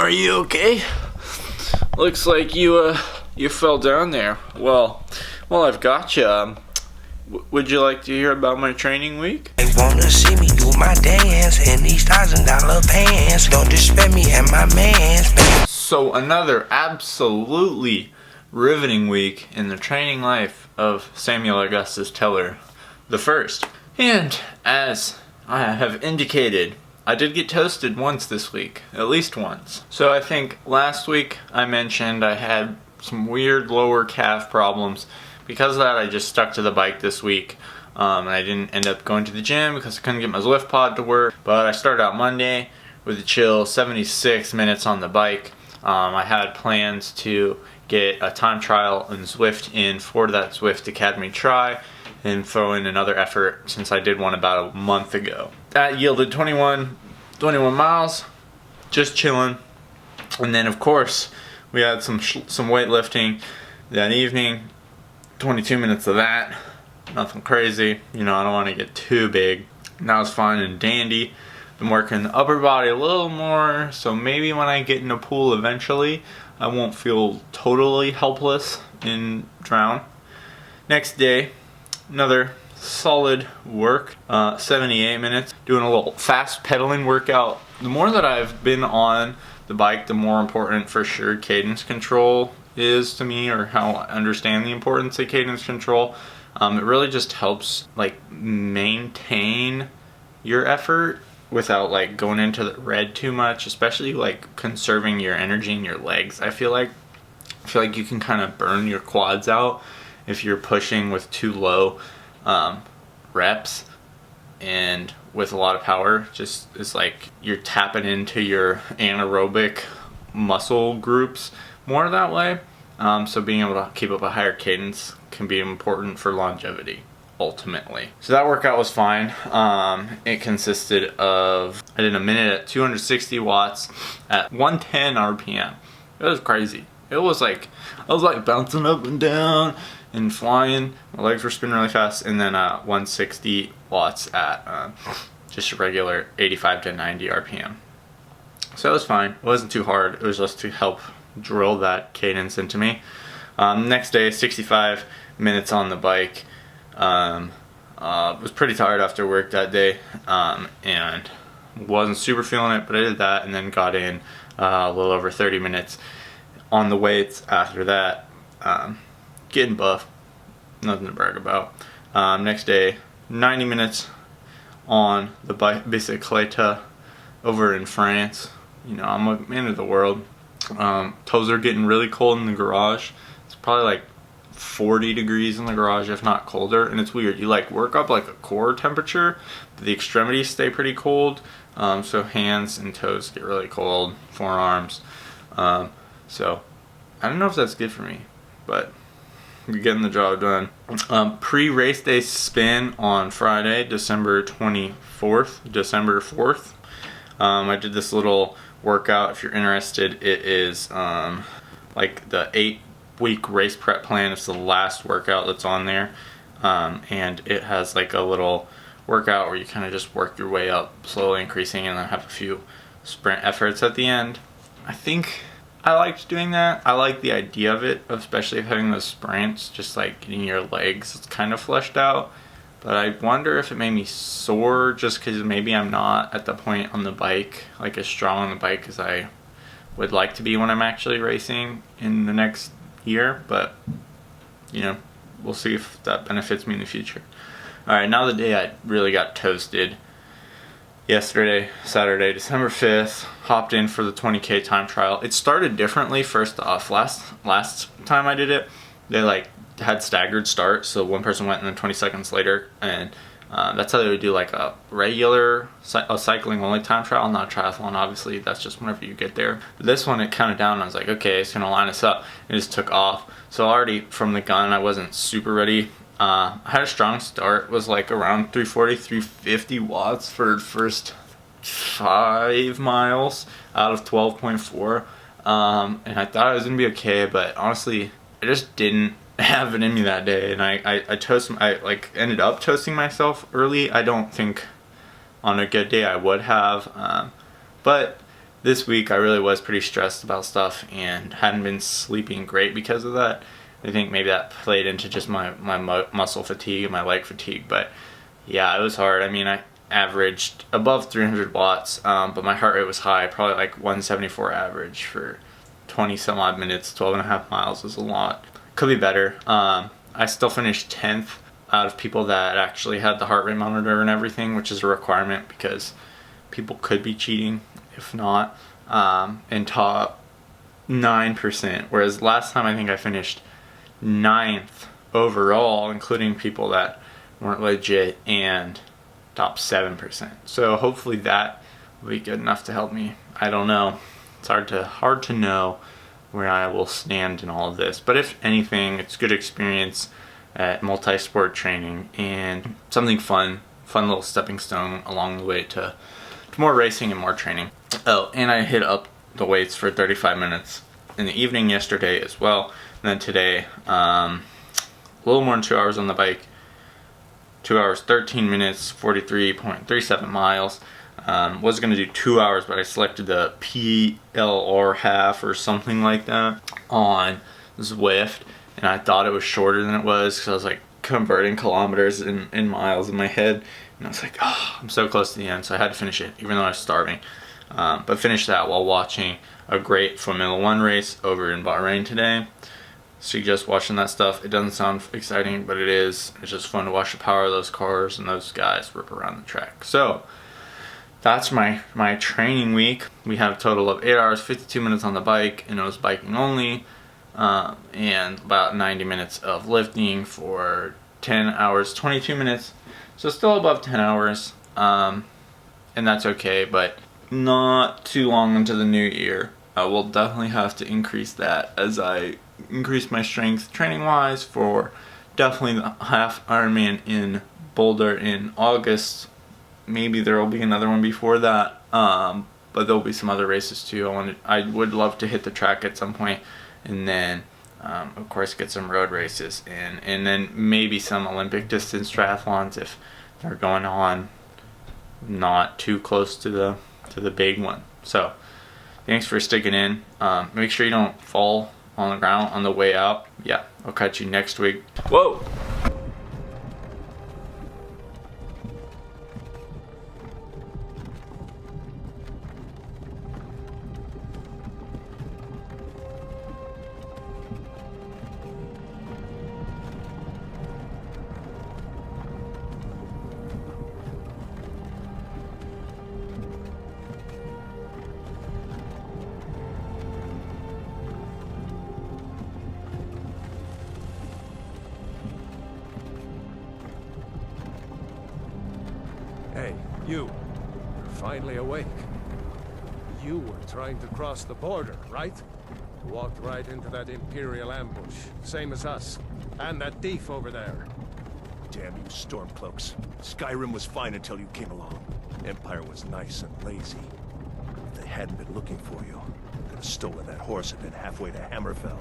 Are you okay? Looks like you fell down there. Well, I've got you. Would you like to hear about my training week? They wanna see me do my dance in these $1,000 pants. Don't disrespect me and my mans. So another absolutely riveting week in the training life of Samuel Augustus Teller the First. And as I have indicated, I did get toasted once this week, at least once. So I think last week I mentioned I had some weird lower calf problems. Because of that, I just stuck to the bike this week. And I didn't end up going to the gym because I couldn't get my Zwift pod to work. But I started out Monday with a chill 76 minutes on the bike. I had plans to get a time trial and Zwift in for that Zwift Academy try and throw in another effort since I did one about a month ago. That yielded 21 miles, just chilling. And then of course we had some weightlifting that evening. 22 minutes of that, nothing crazy, I don't want to get too big. And that was fine and dandy. Been working the upper body a little more, so maybe when I get in a pool eventually I won't feel totally helpless and drown. Next day, another solid work, 78 minutes, doing a little fast pedaling workout. The more that I've been on the bike, the more important for sure cadence control is to me, or how I understand the importance of cadence control. It really just helps maintain your effort without going into the red too much, especially conserving your energy in your legs. I feel like you can kind of burn your quads out if you're pushing with too low reps and with a lot of power. Just it's like you're tapping into your anaerobic muscle groups more that way. So being able to keep up a higher cadence can be important for longevity ultimately. So that workout was fine. It consisted of, I did a minute at 260 watts at 110 RPM. It was crazy. It was I was bouncing up and down and flying. My legs were spinning really fast. And then 160 watts at just a regular 85 to 90 RPM. So it was fine. It wasn't too hard. It was just to help drill that cadence into me. Next day, 65 minutes on the bike. Was pretty tired after work that day, and wasn't super feeling it, but I did that and then got in a little over 30 minutes on the weights after that. Getting buff, nothing to brag about. Next day, 90 minutes on the bicyclette over in France. I'm a man of the world. Toes are getting really cold in the garage. It's probably 40 degrees in the garage, if not colder, and it's weird. You work up a core temperature, but the extremities stay pretty cold. So hands and toes get really cold, forearms. So I don't know if that's good for me, but we're getting the job done. Pre-race day spin on Friday, December 4th. I did this little workout. If you're interested, it is the 8-week race prep plan. It's the last workout that's on there, and it has a little workout where you kind of just work your way up, slowly increasing, and then have a few sprint efforts at the end. I think I liked doing that. I like the idea of it, especially having those sprints, just getting your legs kind of fleshed out. But I wonder if it made me sore just because maybe I'm not at the point on the bike, as strong on the bike as I would like to be when I'm actually racing in the next year. But, we'll see if that benefits me in the future. Alright, now the day I really got toasted. Yesterday, Saturday, December 5th, hopped in for the 20K time trial. It started differently first off. Last time I did it, they had staggered start, so one person went and then 20 seconds later, and that's how they would do a regular cycling only time trial, not a triathlon obviously. That's just whenever you get there. But this one, it counted down and I was like, okay, it's gonna line us up. It just took off. So already from the gun I wasn't super ready. I had a strong start, was around 340 350 watts for the first 5 miles out of 12.4, and I thought I was gonna be okay, but honestly I just didn't have it in me that day, and I ended up toasting myself early. I don't think on a good day I would have, but this week I really was pretty stressed about stuff and hadn't been sleeping great because of that. I think maybe that played into just my muscle fatigue and my leg fatigue. But yeah, it was hard. I mean, I averaged above 300 watts, but my heart rate was high, probably like 174 average for 20 some odd minutes. 12.5 miles is a lot. Could be better. I still finished 10th out of people that actually had the heart rate monitor and everything, which is a requirement because people could be cheating if not, and top 9%. Whereas last time I think I finished 9th overall, including people that weren't legit, and top 7%. So hopefully that will be good enough to help me. I don't know. It's hard to know where I will stand in all of this. But if anything, it's good experience at multi-sport training and something fun little stepping stone along the way to more racing and more training. Oh, and I hit up the weights for 35 minutes in the evening yesterday as well. And then today, a little more than 2 hours on the bike. 2 hours, 13 minutes, 43.37 miles. Was going to do 2 hours, but I selected the PLR half or something like that on Zwift. And I thought it was shorter than it was because I was like converting kilometers in miles in my head. And I was like, oh, I'm so close to the end. So I had to finish it, even though I was starving. But finished that while watching a great Formula One race over in Bahrain today. Suggest watching that stuff. It doesn't sound exciting, but it is. It's just fun to watch the power of those cars and those guys rip around the track. So that's my training week. We had a total of 8 hours, 52 minutes on the bike, and it was biking only, and about 90 minutes of lifting for 10 hours, 22 minutes. So still above 10 hours, and that's okay, but not too long into the new year. I will definitely have to increase that as I increase my strength training wise for definitely the half Ironman in Boulder in August. Maybe there will be another one before that, but there'll be some other races too. I would love to hit the track at some point, and then of course get some road races and then maybe some Olympic distance triathlons if they're going on not too close to the big one. So thanks for sticking in. Make sure you don't fall on the ground on the way out. Yeah, I'll catch you next week. Whoa! Hey, you. You're finally awake. You were trying to cross the border, right? Walked right into that Imperial ambush, same as us. And that thief over there. Damn you Stormcloaks. Skyrim was fine until you came along. Empire was nice and lazy. If they hadn't been looking for you, could have stolen that horse and been halfway to Hammerfell.